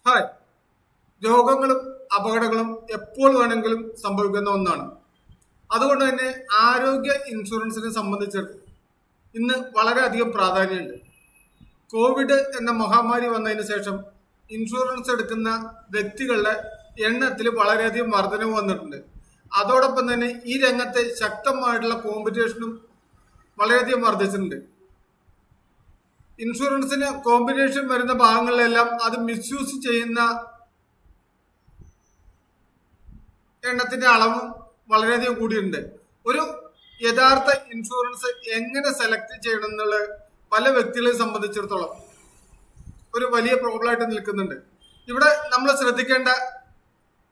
Hi. രോഗങ്ങളും അപകടങ്ങളും എപ്പോൾ വേണമെങ്കിലും സംഭവിക്കുന്ന ഒന്നാണ്. അതുകൊണ്ട് തന്നെ ആരോഗ്യ ഇൻഷുറൻസിനെ സംബന്ധിച്ച് ഇന്ന് വളരെയധികം പ്രാധാന്യമുണ്ട്. കോവിഡ് എന്ന മഹാമാരി വന്നതിന് ശേഷം ഇൻഷുറൻസ് എടുക്കുന്ന വ്യക്തികളുടെ എണ്ണത്തിൽ വളരെയധികം വർധനവ് വന്നിട്ടുണ്ട്. അതോടൊപ്പം തന്നെ ഈ രംഗത്തെ ശക്തമായിട്ടുള്ള കോമ്പറ്റീഷനും വളരെയധികം വർദ്ധിച്ചിട്ടുണ്ട്. ഇൻഷുറൻസിന് കോമ്പിനേഷൻ വരുന്ന ഭാഗങ്ങളിലെല്ലാം അത് മിസ്യൂസ് ചെയ്യുന്ന എണ്ണത്തിന്റെ അളവും വളരെയധികം കൂടിയിട്ടുണ്ട്. ഒരു യഥാർത്ഥ ഇൻഷുറൻസ് എങ്ങനെ സെലക്ട് ചെയ്യണം എന്നുള്ളത് പല വ്യക്തികളെ സംബന്ധിച്ചിടത്തോളം ഒരു വലിയ പ്രോബ്ലം ആയിട്ട് നിൽക്കുന്നുണ്ട്. ഇവിടെ നമ്മൾ ശ്രദ്ധിക്കേണ്ട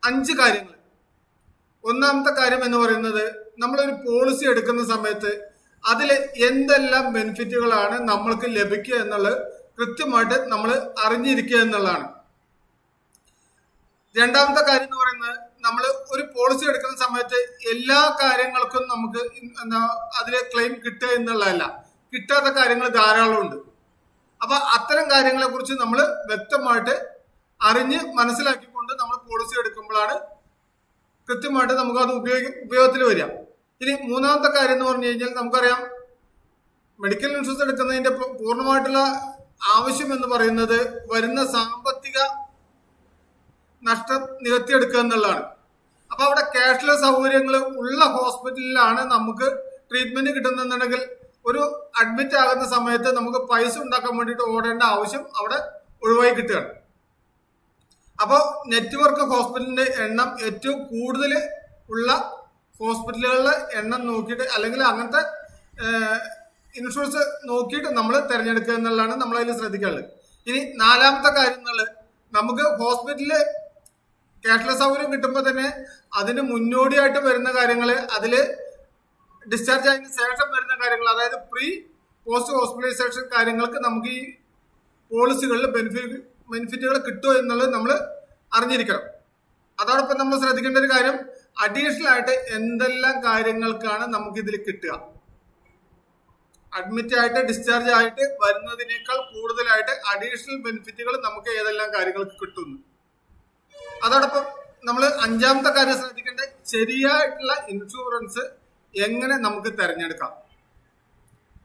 5 കാര്യങ്ങൾ. ഒന്നാമത്തെ കാര്യം എന്ന് പറയുന്നത്, നമ്മളൊരു പോളിസി എടുക്കുന്ന സമയത്ത് അതിൽ എന്തെല്ലാം ബെനിഫിറ്റുകളാണ് നമ്മൾക്ക് ലഭിക്കുക എന്നുള്ളത് കൃത്യമായിട്ട് നമ്മൾ അറിഞ്ഞിരിക്കുക എന്നുള്ളതാണ്. രണ്ടാമത്തെ കാര്യം എന്ന് പറയുന്നത്, നമ്മൾ ഒരു പോളിസി എടുക്കുന്ന സമയത്ത് എല്ലാ കാര്യങ്ങൾക്കും നമുക്ക് അതിലെ ക്ലെയിം കിട്ടുക എന്നുള്ളതല്ല, കിട്ടാത്ത കാര്യങ്ങൾ ധാരാളം ഉണ്ട്. അപ്പൊ അത്തരം കാര്യങ്ങളെ കുറിച്ച് നമ്മൾ വ്യക്തമായിട്ട് അറിഞ്ഞ് മനസ്സിലാക്കിക്കൊണ്ട് നമ്മൾ പോളിസി എടുക്കുമ്പോഴാണ് കൃത്യമായിട്ട് നമുക്ക് അത് ഉപയോഗത്തിൽ വരിക. ഇനി മൂന്നാമത്തെ കാര്യം എന്ന് പറഞ്ഞു കഴിഞ്ഞാൽ, നമുക്കറിയാം മെഡിക്കൽ ഇൻഷുറൻസ് എടുക്കുന്നതിന്റെ പൂർണ്ണമായിട്ടുള്ള ആവശ്യം എന്ന് പറയുന്നത് വരുന്ന സാമ്പത്തിക നഷ്ടം നികത്തിയെടുക്കുക എന്നുള്ളതാണ്. അപ്പൊ അവിടെ ക്യാഷ്ലെസ് സൗകര്യങ്ങൾ ഉള്ള ഹോസ്പിറ്റലിലാണ് നമുക്ക് ട്രീറ്റ്മെന്റ് കിട്ടുന്നുണ്ടെങ്കിൽ ഒരു അഡ്മിറ്റ് ആകുന്ന സമയത്ത് നമുക്ക് പൈസ ഉണ്ടാക്കാൻ വേണ്ടിയിട്ട് ഓടേണ്ട ആവശ്യം അവിടെ ഒഴിവായി കിട്ടുകയാണ്. അപ്പോൾ നെറ്റ്വർക്ക് ഹോസ്പിറ്റലിന്റെ എണ്ണം ഏറ്റവും കൂടുതൽ ഉള്ള ഹോസ്പിറ്റലുകളുടെ എണ്ണം നോക്കിയിട്ട്, അല്ലെങ്കിൽ അങ്ങനത്തെ ഇൻഷുറൻസ് നോക്കിയിട്ട് നമ്മൾ തിരഞ്ഞെടുക്കുക എന്നുള്ളതാണ് നമ്മൾ അതിൽ ശ്രദ്ധിക്കാനുള്ളത്. ഇനി നാലാമത്തെ കാര്യം എന്നുള്ളത്, നമുക്ക് ഹോസ്പിറ്റലില് ക്യാഷ്ലെസ് സൗകര്യം കിട്ടുമ്പോൾ തന്നെ അതിന് മുന്നോടിയായിട്ട് വരുന്ന കാര്യങ്ങൾ, അതിൽ ഡിസ്ചാർജ് ആയതിനു ശേഷം വരുന്ന കാര്യങ്ങൾ, അതായത് പ്രീ പോസ്റ്റ് ഹോസ്പിറ്റലൈസേഷൻ കാര്യങ്ങൾക്ക് നമുക്ക് ഈ പോളിസികളിൽ ബെനിഫിറ്റുകൾ കിട്ടുമോ എന്നുള്ളത് നമ്മൾ അറിഞ്ഞിരിക്കണം. അതോടൊപ്പം നമ്മൾ ശ്രദ്ധിക്കേണ്ട ഒരു കാര്യം, അഡീഷണൽ ആയിട്ട് എന്തെല്ലാം കാര്യങ്ങൾക്കാണ് നമുക്ക് ഇതിൽ കിട്ടുക. അഡ്മിറ്റ് ആയിട്ട് ഡിസ്ചാർജ് ആയിട്ട് വരുന്നതിനേക്കാൾ കൂടുതലായിട്ട് അഡീഷണൽ ബെനിഫിറ്റുകൾ നമുക്ക് ഏതെല്ലാം കാര്യങ്ങൾക്ക് കിട്ടുന്നു. അതോടൊപ്പം നമ്മൾ അഞ്ചാമത്തെ കാര്യം ശ്രദ്ധിക്കേണ്ടത്, ശരിയായിട്ടുള്ള ഇൻഷുറൻസ് എങ്ങനെ നമുക്ക് തിരഞ്ഞെടുക്കാം.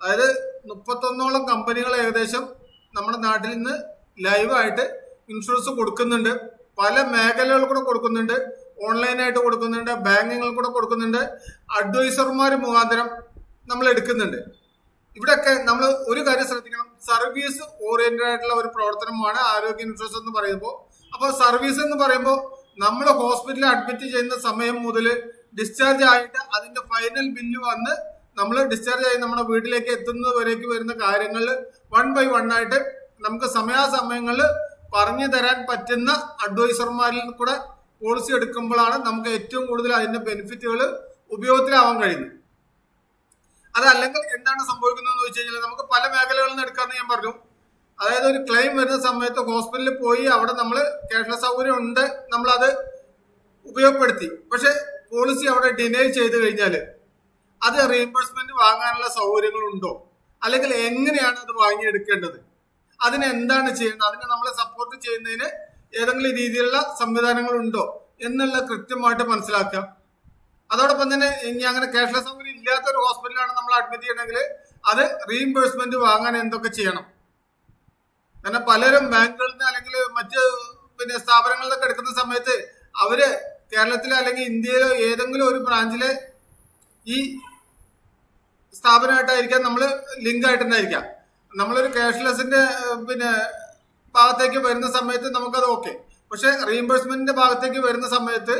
അതായത് 31ഓളം കമ്പനികൾ ഏകദേശം നമ്മുടെ നാട്ടിൽ നിന്ന് ലൈവായിട്ട് ഇൻഷുറൻസ് കൊടുക്കുന്നുണ്ട്. പല മേഖലകളിൽ കൂടെ കൊടുക്കുന്നുണ്ട്, ഓൺലൈനായിട്ട് കൊടുക്കുന്നുണ്ട്, ബാങ്കുകളിൽ കൂടെ കൊടുക്കുന്നുണ്ട്, അഡ്വൈസർമാർ മുഖാന്തരം നമ്മൾ എടുക്കുന്നുണ്ട്. ഇവിടെയൊക്കെ നമ്മൾ ഒരു കാര്യം ശ്രദ്ധിക്കണം, സർവീസ് ഓറിയന്റഡ് ആയിട്ടുള്ള ഒരു പ്രവർത്തനമാണ് ആരോഗ്യ ഇൻഷുറൻസ് എന്ന് പറയുമ്പോൾ. അപ്പോൾ സർവീസ് എന്ന് പറയുമ്പോൾ നമ്മൾ ഹോസ്പിറ്റലിൽ അഡ്മിറ്റ് ചെയ്യുന്ന സമയം മുതൽ ഡിസ്ചാർജ് ആയിട്ട് അതിന്റെ ഫൈനൽ ബില്ല് വന്ന് നമ്മൾ ഡിസ്ചാർജ് ആയി നമ്മുടെ വീട്ടിലേക്ക് എത്തുന്നതുവരേക്ക് വരുന്ന കാര്യങ്ങൾ 1 by 1 ആയിട്ട് നമുക്ക് സമയാസമയങ്ങളിൽ പറഞ്ഞു തരാൻ പറ്റുന്ന അഡ്വൈസർമാരിൽ കൂടെ പോളിസി എടുക്കുമ്പോഴാണ് നമുക്ക് ഏറ്റവും കൂടുതൽ അതിന്റെ ബെനിഫിറ്റുകൾ ഉപയോഗത്തിലാവാൻ കഴിയുന്നത്. അതല്ലെങ്കിൽ എന്താണ് സംഭവിക്കുന്നതെന്ന് വെച്ച് കഴിഞ്ഞാൽ, നമുക്ക് പല മേഖലകളിൽ നിന്ന് എടുക്കാമെന്ന് ഞാൻ പറഞ്ഞു. അതായത് ഒരു ക്ലെയിം വരുന്ന സമയത്ത് ഹോസ്പിറ്റലിൽ പോയി അവിടെ നമ്മൾ ക്യാഷ്ലെസ് സൗകര്യം ഉണ്ട്, നമ്മൾ അത് ഉപയോഗപ്പെടുത്തി. പക്ഷെ പോളിസി അവിടെ ഡിനൈ ചെയ്ത് കഴിഞ്ഞാൽ അത് റീഇംബേഴ്സ്മെന്റ് വാങ്ങാനുള്ള സൗകര്യങ്ങളുണ്ടോ, അല്ലെങ്കിൽ എങ്ങനെയാണ് അത് വാങ്ങിയെടുക്കേണ്ടത്, അതിന് എന്താണ് ചെയ്യേണ്ടത്, അതിനെ നമ്മളെ സപ്പോർട്ട് ചെയ്യുന്നതിന് ഏതെങ്കിലും രീതിയിലുള്ള സംവിധാനങ്ങൾ ഉണ്ടോ എന്നുള്ള കൃത്യമായിട്ട് മനസ്സിലാക്കാം. അതോടൊപ്പം തന്നെ ഇനി അങ്ങനെ ക്യാഷ്ലെസ് സൗകര്യം ഇല്ലാത്ത ഒരു ഹോസ്പിറ്റലാണ് നമ്മൾ അഡ്മിറ്റ് ചെയ്യണമെങ്കിൽ അത് റീഇംബേഴ്സ്മെന്റ് വാങ്ങാൻ എന്തൊക്കെ ചെയ്യണം. കാരണം പലരും ബാങ്കുകളിൽ നിന്ന് അല്ലെങ്കിൽ മറ്റ് സ്ഥാപനങ്ങളിലൊക്കെ എടുക്കുന്ന സമയത്ത് അവര് കേരളത്തിലെ അല്ലെങ്കിൽ ഇന്ത്യയിലോ ഏതെങ്കിലും ഒരു ബ്രാഞ്ചിലെ ഈ സ്ഥാപനമായിട്ടായിരിക്കാം നമ്മൾ ലിങ്ക് ആയിട്ടുണ്ടായിരിക്കാം. നമ്മളൊരു ക്യാഷ്ലെസിന്റെ ഭാഗത്തേക്ക് വരുന്ന സമയത്ത് നമുക്കത് ഓക്കെ. പക്ഷെ റീഇംബേഴ്സ്മെന്റിന്റെ ഭാഗത്തേക്ക് വരുന്ന സമയത്ത്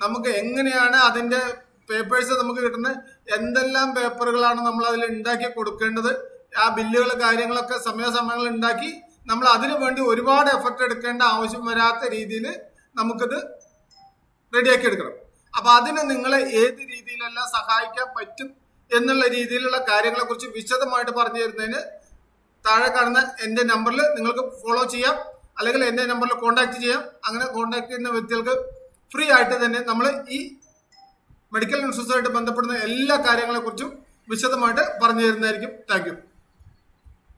നമുക്ക് എങ്ങനെയാണ് അതിന്റെ പേപ്പേഴ്സ് നമുക്ക് കിട്ടുന്നത്, എന്തെല്ലാം പേപ്പറുകളാണ് നമ്മൾ അതിൽ ഉണ്ടാക്കി കൊടുക്കേണ്ടത്, ആ ബില്ലുകൾ കാര്യങ്ങളൊക്കെ സമയാസമയങ്ങളിൽ ഉണ്ടാക്കി നമ്മൾ അതിനു വേണ്ടി ഒരുപാട് എഫർട്ട് എടുക്കേണ്ട ആവശ്യം വരാത്ത രീതിയിൽ നമുക്കത് റെഡിയാക്കി എടുക്കണം. അപ്പൊ അതിന് നിങ്ങളെ ഏത് രീതിയിലെല്ലാം സഹായിക്കാൻ പറ്റും എന്നുള്ള രീതിയിലുള്ള കാര്യങ്ങളെ കുറിച്ച് വിശദമായിട്ട് പറഞ്ഞു തരുന്നതിന് താഴെ കാണുന്ന എന്റെ നമ്പറിൽ നിങ്ങൾക്ക് ഫോളോ ചെയ്യാം, അല്ലെങ്കിൽ എന്റെ നമ്പറിൽ കോൺടാക്ട് ചെയ്യാം. അങ്ങനെ കോൺടാക്ട് ചെയ്യുന്ന വ്യക്തികൾക്ക് ഫ്രീ ആയിട്ട് തന്നെ നമ്മൾ ഈ മെഡിക്കൽ ഇൻഷുറൻസുമായിട്ട് ബന്ധപ്പെടുന്ന എല്ലാ കാര്യങ്ങളെ കുറിച്ചും വിശദമായിട്ട് പറഞ്ഞു തരുന്നതായിരിക്കും. Thank you.